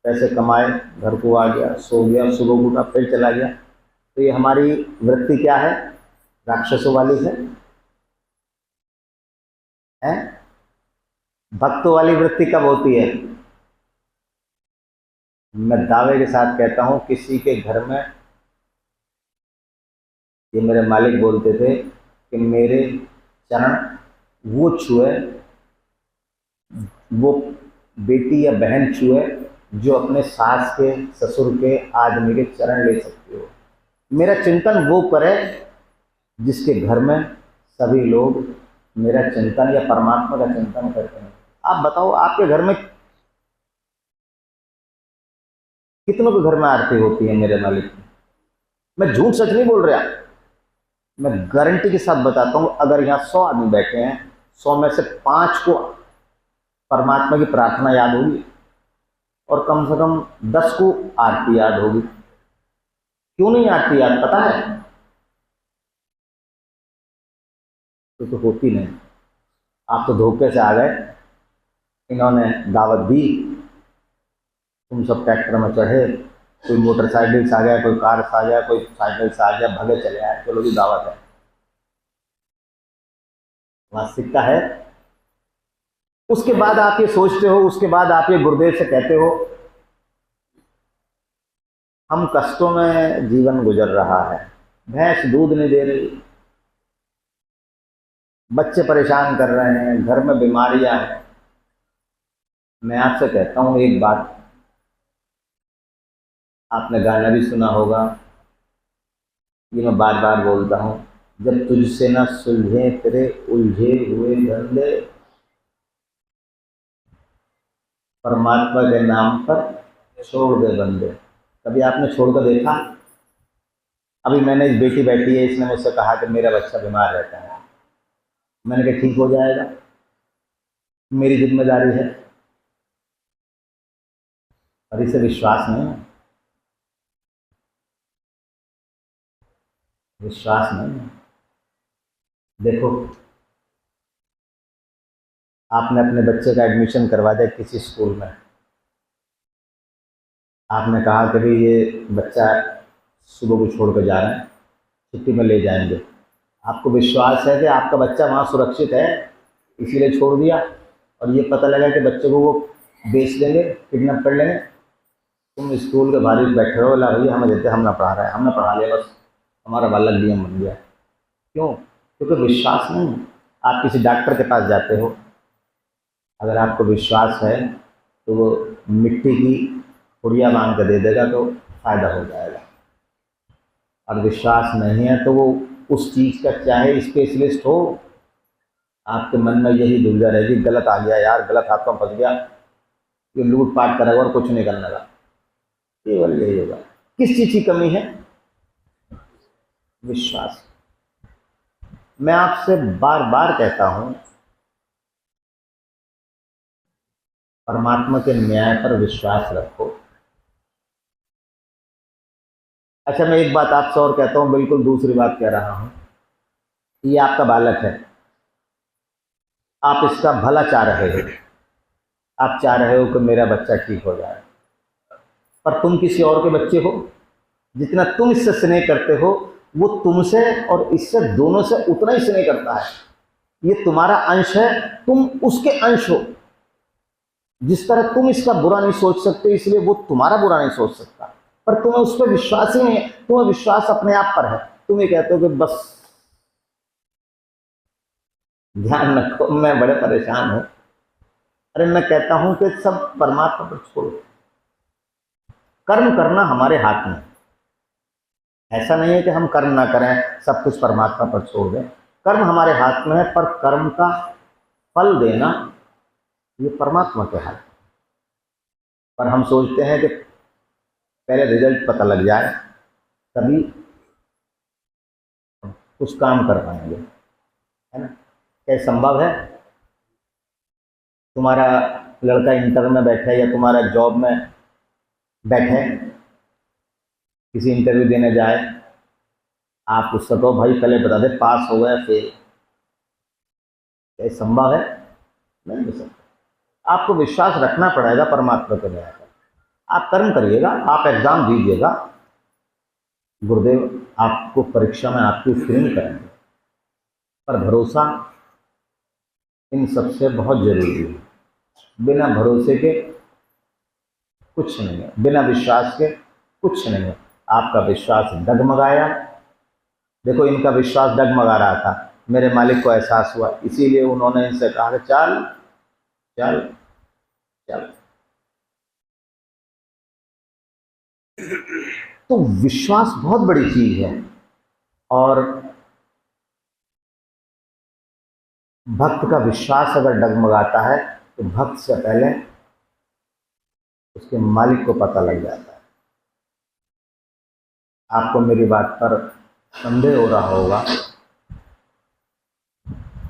पैसे कमाए, घर को आ गया, सो गया, सुबह को उठा फिर चला गया। तो ये हमारी वृत्ति क्या है? राक्षसों वाली है, हैं? भक्तों वाली वृत्ति कब होती है? मैं दावे के साथ कहता हूं, किसी के घर में, ये मेरे मालिक बोलते थे कि मेरे चरण वो छुए, वो बेटी या बहन छुए जो अपने सास के, ससुर के, आदमी के चरण ले सकती हो। मेरा चिंतन वो करे जिसके घर में सभी लोग मेरा चिंतन या परमात्मा का चिंतन करते हैं। आप बताओ, आपके घर में कितनों के घर में आरती होती है मेरे मालिक की? मैं झूठ सच नहीं बोल रहा, मैं गारंटी के साथ बताता हूँ, अगर यहाँ 100 आदमी बैठे हैं, 100 में से 5 को परमात्मा की प्रार्थना याद होगी और कम से कम 10 को आरती याद होगी। क्यों नहीं आरती याद पता है? तो होती नहीं। आप तो धोखे से आ गए, इन्होंने दावत दी, तुम सब ट्रैक्टर में चढ़े, कोई मोटरसाइकिल से आ गया, कोई कार से आ गया, कोई साइकिल से आ गया, भगे चले आए, चलो जी दावत है। वास्तविकता है उसके बाद आप ये सोचते हो, उसके बाद आप ये गुरुदेव से कहते हो हम कष्टों में जीवन गुजर रहा है, भैंस दूध नहीं दे रही, बच्चे परेशान कर रहे हैं, घर में बीमारियां हैं। मैं आपसे कहता हूं एक बात, आपने गाना भी सुना होगा, ये मैं बार बार बोलता हूं, जब तुझसे न सुलझे तेरे उलझे हुए धंधे, परमात्मा के नाम पर छोड़ दे बंदे। कभी आपने छोड़कर देखा? अभी मैंने एक बेटी बैठी है, इसने मुझसे कहा कि मेरा बच्चा बीमार रहता है। मैंने कहा ठीक हो जाएगा, मेरी जिम्मेदारी है। और इसे विश्वास नहीं है, विश्वास नहीं है। देखो, आपने अपने बच्चे का एडमिशन करवा दिया किसी स्कूल में, आपने कहा कि भाई ये बच्चा सुबह को छोड़ कर जा रहे हैं, छुट्टी में ले जाएंगे। आपको विश्वास है कि आपका बच्चा वहाँ सुरक्षित है, इसीलिए छोड़ दिया। और ये पता लगा कि बच्चे को वो बेच देंगे, किडनैप कर लेंगे, तुम स्कूल के बाहर बैठे रहो, ला भैया हमें देते, हम ना पढ़ा रहे हैं, हमने पढ़ा लिया, बस हमारा बालक डीएम बन गया। क्यों? क्योंकि विश्वास नहीं है। आप किसी डॉक्टर के पास जाते हो, अगर आपको विश्वास है तो वो मिट्टी की पुड़िया मांग कर दे देगा तो फायदा हो जाएगा। और विश्वास नहीं है तो वो उस चीज़ का चाहे स्पेशलिस्ट हो, आपके मन में यही दुविधा रहेगी, गलत आ गया यार, गलत हाथों में फंस गया, ये लूट पाट करेगा और कुछ नहीं करने लगा। केवल यही होगा। किस चीज़ की कमी है? विश्वास। मैं आपसे बार बार कहता हूं, परमात्मा के न्याय पर विश्वास रखो। अच्छा, मैं एक बात आपसे और कहता हूं, बिल्कुल दूसरी बात कह रहा हूं। ये आपका बालक है, आप इसका भला चाह रहे हो, आप चाह रहे हो कि मेरा बच्चा ठीक हो जाए, पर तुम किसी और के बच्चे हो। जितना तुम इससे स्नेह करते हो, वो तुमसे और इससे दोनों से उतना ही स्नेह करता है। ये तुम्हारा अंश है, तुम उसके अंश हो। जिस तरह तुम इसका बुरा नहीं सोच सकते, इसलिए वो तुम्हारा बुरा नहीं सोच सकता। पर तुम्हें उस पर विश्वास ही नहीं है, तुम्हें विश्वास अपने आप पर है। तुम ये कहते हो कि बस ध्यान रखो, मैं बड़े परेशान हूं। अरे मैं कहता हूं कि सब परमात्मा पर छोड़ो। कर्म करना हमारे हाथ में, ऐसा नहीं है कि हम कर्म ना करें, सब कुछ परमात्मा पर छोड़ दें। कर्म हमारे हाथ में है, पर कर्म का फल देना ये परमात्मा के हाथ। पर हम सोचते हैं कि पहले रिजल्ट पता लग जाए तभी कुछ काम कर पाएंगे, है ना? क्या संभव है? तुम्हारा लड़का इंटर में बैठे या तुम्हारा जॉब में बैठे, किसी इंटरव्यू देने जाए, आप उससे कहो भाई पहले बता दे पास हो गया फेल, क्या संभव है? नहीं हो सकता। आपको विश्वास रखना पड़ेगा परमात्मा के न्याय पर। आप कर्म करिएगा, आप एग्जाम दीजिएगा, गुरुदेव आपको परीक्षा में आपकी स्क्रीनिंग करेंगे, पर भरोसा इन सबसे बहुत जरूरी है। बिना भरोसे के कुछ नहीं है, बिना विश्वास के कुछ नहीं है। आपका विश्वास डगमगाया, देखो इनका विश्वास डगमगा रहा था, मेरे मालिक को एहसास हुआ, इसीलिए उन्होंने इनसे कहा कि चल चल चल। तो विश्वास बहुत बड़ी चीज है। और भक्त का विश्वास अगर डगमगाता है तो भक्त से पहले उसके मालिक को पता लग जाता है। आपको मेरी बात पर संदेह हो रहा होगा,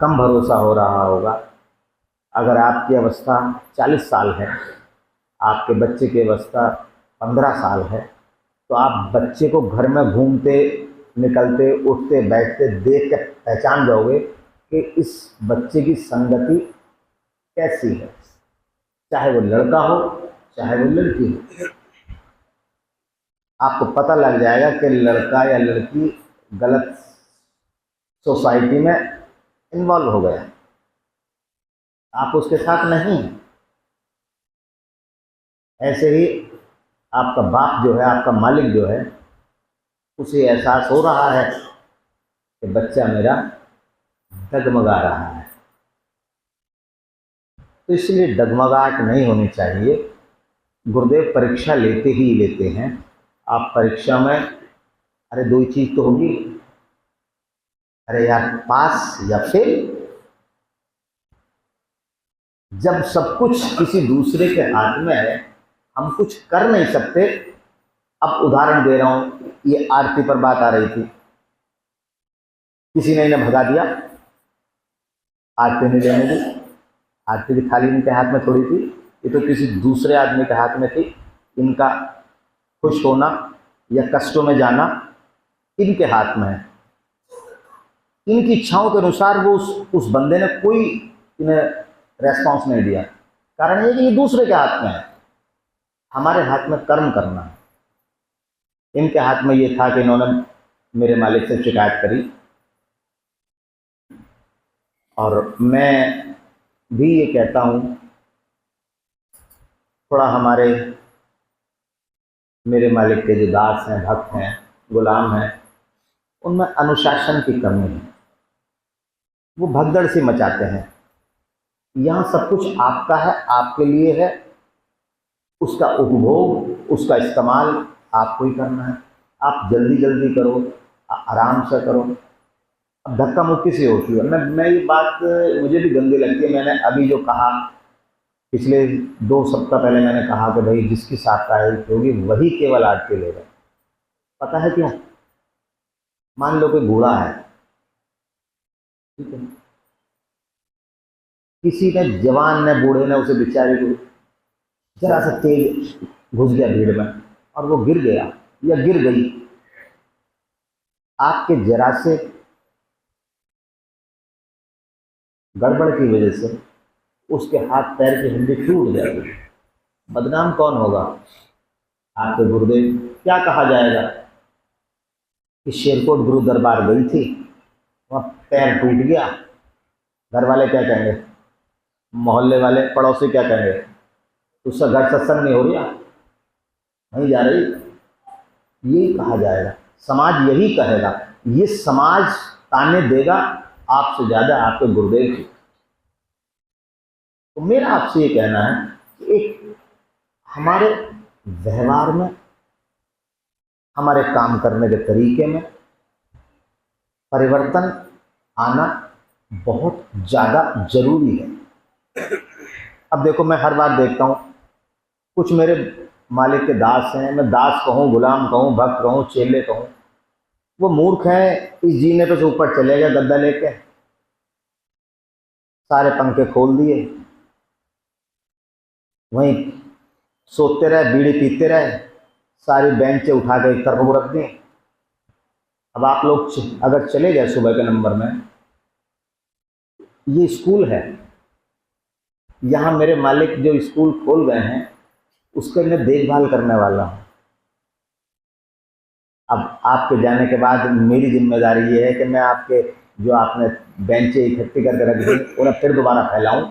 कम भरोसा हो रहा होगा। अगर आपकी अवस्था 40 साल है, आपके बच्चे की अवस्था 15 साल है, तो आप बच्चे को घर में घूमते निकलते उठते बैठते देख के पहचान जाओगे कि इस बच्चे की संगति कैसी है। चाहे वो लड़का हो चाहे वो लड़की हो, आपको पता लग जाएगा कि लड़का या लड़की गलत सोसाइटी में इन्वॉल्व हो गया। आप उसके साथ नहीं हैं। ऐसे ही आपका बाप जो है, आपका मालिक जो है, उसे एहसास हो रहा है कि बच्चा मेरा डगमगा रहा है, तो इसलिए डगमगाहट नहीं होनी चाहिए। गुरुदेव परीक्षा लेते ही लेते हैं। आप परीक्षा में, अरे दो ही चीज तो होगी, अरे यार पास या फेल। जब सब कुछ किसी दूसरे के हाथ में है, हम कुछ कर नहीं सकते। अब उदाहरण दे रहा हूं, ये आरती पर बात आ रही थी, किसी ने इन्हें भगा दिया, आरती नहीं लेने दी। आरती की थाली इनके हाथ में थोड़ी थी, ये तो किसी दूसरे आदमी के हाथ में थी। इनका खुश होना या कष्टों में जाना इनके हाथ में है। इनकी इच्छाओं के अनुसार वो उस बंदे ने कोई इन्हें रेस्पॉन्स नहीं दिया। कारण ये कि ये दूसरे के हाथ में है, हमारे हाथ में कर्म करना है। इनके हाथ में ये था कि इन्होंने मेरे मालिक से शिकायत करी, और मैं भी ये कहता हूँ, थोड़ा हमारे मेरे मालिक के जो दास हैं, भक्त हैं, गुलाम हैं, उनमें अनुशासन की कमी है। वो भगदड़ सी मचाते हैं। यहाँ सब कुछ आपका है, आपके लिए है, उसका उपभोग, उसका इस्तेमाल आपको ही करना है। आप जल्दी जल्दी करो, आराम से करो। अब धक्का मुक्की सी होती है। मैं ये बात मुझे भी गंदी लगती है। मैंने अभी जो कहा, पिछले 2 सप्ताह पहले मैंने कहा कि भाई जिसकी साप्ताहिक होगी वही केवल आरती लेगा। पता है क्यों? मान लो कोई बूढ़ा है, ठीक है, किसी ने, जवान ने, बूढ़े ने उसे बेचारे को जरा सा तेज घुस गया भीड़ में और वो गिर गया या गिर गई। आपके जरा से गड़बड़ की वजह से उसके हाथ पैर की हड्डी टूट जाएगी। बदनाम कौन होगा? आपके गुरुदेव। क्या कहा जाएगा कि शेरकोट गुरु दरबार गई थी, वहाँ पैर टूट गया, घर वाले क्या कहेंगे, मोहल्ले वाले, पड़ोसी क्या कहेंगे, उसका घर सत्संग नहीं हो रहा, नहीं जा रही, यही कहा जाएगा। समाज यही कहेगा। ये समाज ताने देगा आपसे ज्यादा आपके गुरुदेव की। तो मेरा आपसे ये कहना है कि एक हमारे व्यवहार में, हमारे काम करने के तरीके में परिवर्तन आना बहुत ज़्यादा जरूरी है। अब देखो, मैं हर बार देखता हूँ, कुछ मेरे मालिक के दास हैं, मैं दास कहूँ, गुलाम कहूँ, भक्त कहूँ, चेले कहूँ, वो मूर्ख हैं। इस जीने पे से ऊपर चले गए गद्दा लेके, सारे पंखे खोल दिए, वहीं सोते रहे, बीड़ी पीते रहे, सारी बेंचें उठा के एक तरफ रख दी। अब आप लोग अगर चले गए सुबह के नंबर में, ये स्कूल है, यहाँ मेरे मालिक जो स्कूल खोल गए हैं उसके मैं देखभाल करने वाला हूँ। अब आपके जाने के बाद मेरी जिम्मेदारी ये है कि मैं आपके जो आपने बेंचें इकट्ठी करके रख दी उन्हें फिर दोबारा फैलाऊं,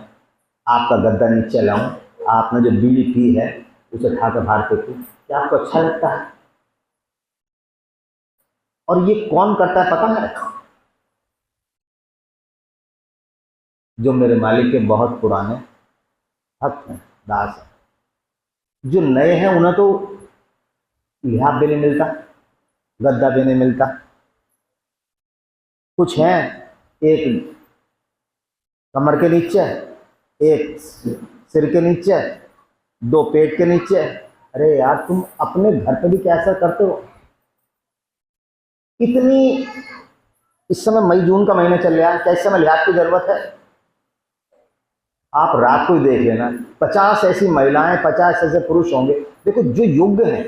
आपका गद्दा नीचे लाऊं, आपने जो बीड़ी पी है उसे उठा कर बाहर फेंकूं। क्या आपको अच्छा लगता है? और ये कौन करता है पता है? जो मेरे मालिक के बहुत पुराने भक्त हैं, दास हैं। जो नए हैं उन्हें तो लिहाफ भी नहीं मिलता, गद्दा भी नहीं मिलता। कुछ हैं, एक कमर के नीचे, एक सिर के नीचे, 2 पेट के नीचे। अरे यार, तुम अपने घर पे भी कैसा करते हो? कितनी, इस समय मई जून का महीना चल रहा है, क्या इस समय लिहाज की जरूरत है? आप रात को ही देख लेना, 50 ऐसी महिलाएं, 50 ऐसे पुरुष होंगे। देखो, जो योग्य है,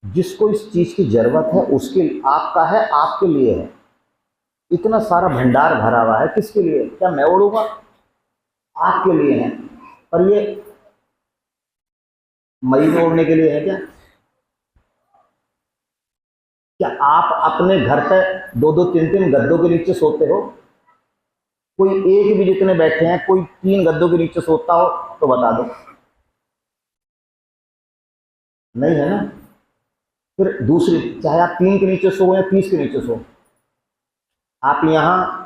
जिसको इस चीज की जरूरत है, उसके आपका है, आपके लिए है। इतना सारा भंडार भरा हुआ है, किसके लिए? क्या मैं ओढ़ूंगा? आपके लिए है। पर ये मई में ओढ़ने के लिए है क्या? क्या आप अपने घर पे 2-2, 3-3 गद्दों के नीचे सोते हो? कोई एक भी जितने बैठे हैं, कोई 3 गद्दों के नीचे सोता हो तो बता दो। नहीं है ना? फिर दूसरी, चाहे आप 3 के नीचे सो या 30 के नीचे सो, आप यहाँ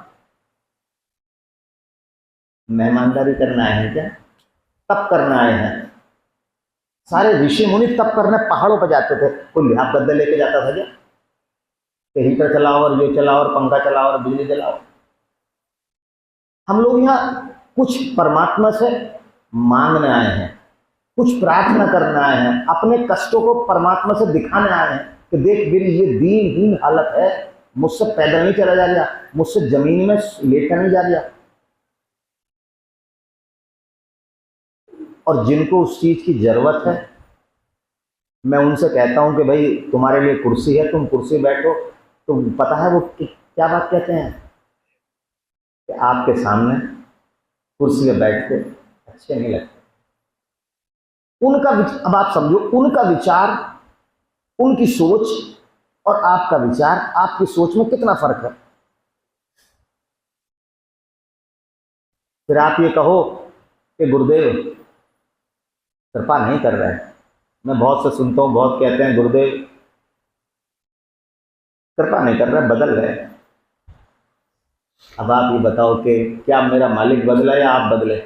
मेहमानदारी करना आए हैं क्या? तप करना आए हैं? सारे ऋषि मुनि तप करने पहाड़ों पर जाते थे, कोई लिहाफ गद्दे लेके जाता था क्या? कि हीटर चलाओ और ये चलाओ और पंखा चलाओ और बिजली जलाओ। हम लोग यहाँ कुछ परमात्मा से मांगने आए हैं, कुछ प्रार्थना करने आए हैं, अपने कष्टों को परमात्मा से दिखाने आए हैं कि देख मेरी ये दीनहीन हालत है, मुझसे पैदल नहीं चला जा रहा, मुझसे जमीन में लेटा नहीं जा रहा। और जिनको उस चीज की जरूरत है, मैं उनसे कहता हूं कि भाई तुम्हारे लिए कुर्सी है, तुम कुर्सी बैठो। तो पता है वो क्या बात कहते हैं कि आपके सामने कुर्सी पे बैठ के अच्छे नहीं लगते। उनका अब आप समझो, उनका विचार, उनकी सोच और आपका विचार, आपकी सोच में कितना फर्क है। फिर आप ये कहो कि गुरुदेव कृपा नहीं कर रहे हैं। मैं बहुत से सुनता हूं, बहुत कहते हैं गुरुदेव कृपा नहीं कर रहे, बदल रहे। अब आप ये बताओ कि क्या मेरा मालिक बदला या आप बदले?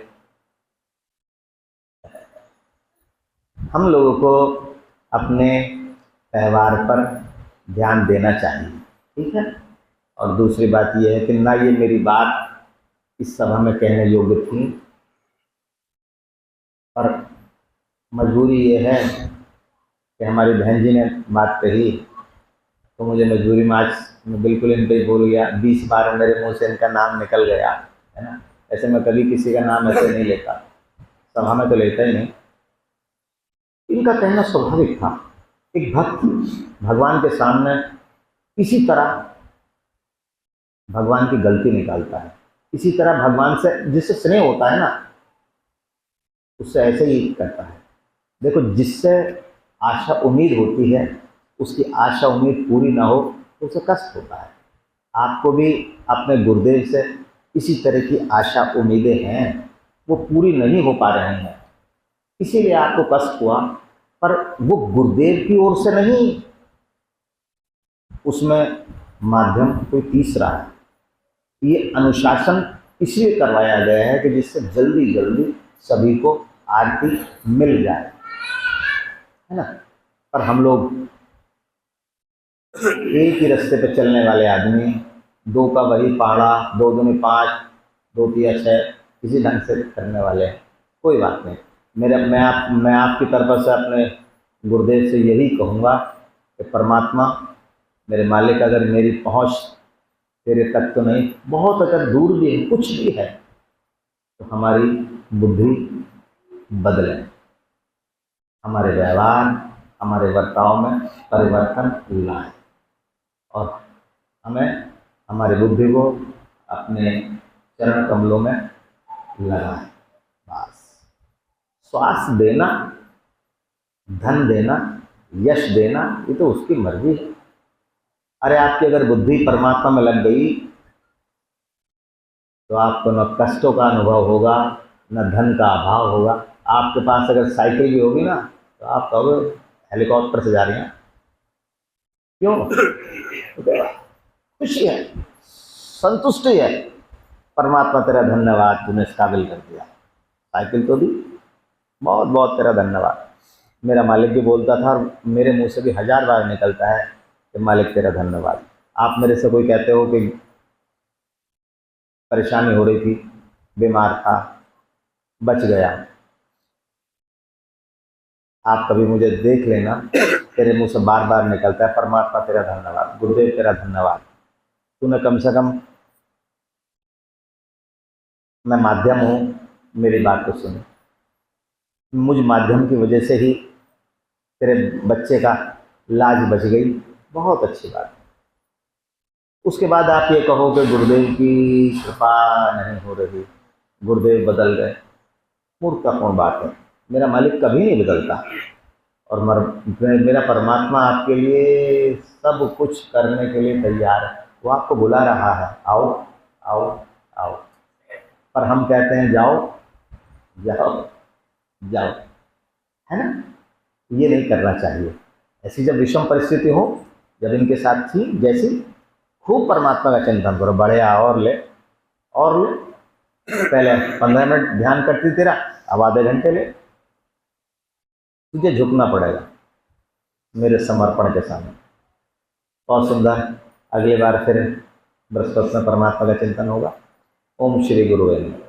हम लोगों को अपने व्यवहार पर ध्यान देना चाहिए, ठीक है। और दूसरी बात यह है कि ना ये मेरी बात इस सभा में कहने योग्य थी, पर मजबूरी ये है कि हमारी बहन जी ने बात कही तो मुझे मजबूरी में आज मैं बिल्कुल इन पर बोल गया। 20 बार मेरे मुंह से इनका नाम निकल गया, है ना। ऐसे मैं कभी किसी का नाम ऐसे नहीं लेता, सभा में तो लेता ही नहीं। इनका कहना स्वाभाविक था। एक भक्त भगवान के सामने इसी तरह भगवान की गलती निकालता है, इसी तरह भगवान से जिससे स्नेह होता है ना, उससे ऐसे ही करता है। देखो, जिससे आशा उम्मीद होती है, उसकी आशा उम्मीद पूरी ना हो तो उसे कष्ट होता है। आपको भी अपने गुरुदेव से इसी तरह की आशा उम्मीदें हैं, वो पूरी नहीं हो पा रही हैं, इसीलिए आपको कष्ट हुआ। पर वो गुरुदेव की ओर से नहीं, उसमें माध्यम कोई तीसरा है। ये अनुशासन इसलिए करवाया गया है कि जिससे जल्दी जल्दी सभी को आरती मिल जाए, है ना। पर हम लोग एक ही रास्ते पे चलने वाले आदमी, 2 का वही पहाड़ा, 2 दूनी 5, 2 तिया 6, इसी ढंग से करने वाले हैं। कोई बात नहीं। मैं आपकी तरफ से अपने गुरुदेव से यही कहूँगा कि परमात्मा, मेरे मालिक, अगर मेरी पहुँच तेरे तक तो नहीं, बहुत अगर दूर भी है, कुछ भी है, तो हमारी बुद्धि बदले, हमारे व्यवहार, हमारे बर्ताव में परिवर्तन लाए और हमें हमारी बुद्धि को अपने चरण कमलों में लगाएं। बस श्वास देना, धन देना, यश देना, ये तो उसकी मर्जी है। अरे आपकी अगर बुद्धि परमात्मा में लग गई तो आपको न कष्टों का अनुभव होगा, न धन का अभाव होगा। आपके पास अगर साइकिल भी होगी ना, तो आप कहोगे हेलीकॉप्टर से जा रही हैं। क्यों? खुशी है, संतुष्टि है। परमात्मा तेरा धन्यवाद, तूने इस काबिल कर दिया, साइकिल तो दी, बहुत बहुत तेरा धन्यवाद। मेरा मालिक भी बोलता था और मेरे मुंह से भी 1000 बार निकलता है कि मालिक तेरा धन्यवाद। आप मेरे से कोई कहते हो कि परेशानी हो रही थी, बीमार था, बच गया, आप कभी मुझे देख लेना, तेरे मुंह से बार बार निकलता है परमात्मा तेरा धन्यवाद, गुरुदेव तेरा धन्यवाद। तूने कम से कम, मैं माध्यम हूँ, मेरी बात को सुन। मुझ माध्यम की वजह से ही तेरे बच्चे का लाज बच गई, बहुत अच्छी बात। उसके बाद आप ये कहो कि गुरुदेव की कृपा नहीं हो रही, गुरुदेव बदल गए। मूर्खतापूर्ण बात है। मेरा मालिक कभी नहीं बदलता और मेरा परमात्मा आपके लिए सब कुछ करने के लिए तैयार है। वो आपको बुला रहा है, आओ आओ आओ। पर हम कहते हैं जाओ जाओ जाओ, है ना। ये नहीं करना चाहिए। ऐसी जब विषम परिस्थिति हो, जब इनके साथ थी जैसी, खूब परमात्मा का चिंतन करो, बढ़िया और ले और ले। पहले 15 मिनट ध्यान करती तेरा, अब आधे घंटे ले। तुझे झुकना पड़ेगा मेरे समर्पण के सामने। बहुत सुंदर। अगली बार फिर बृहस्पति में परमात्मा का चिंतन होगा। ओम श्री गुरुवे नमः।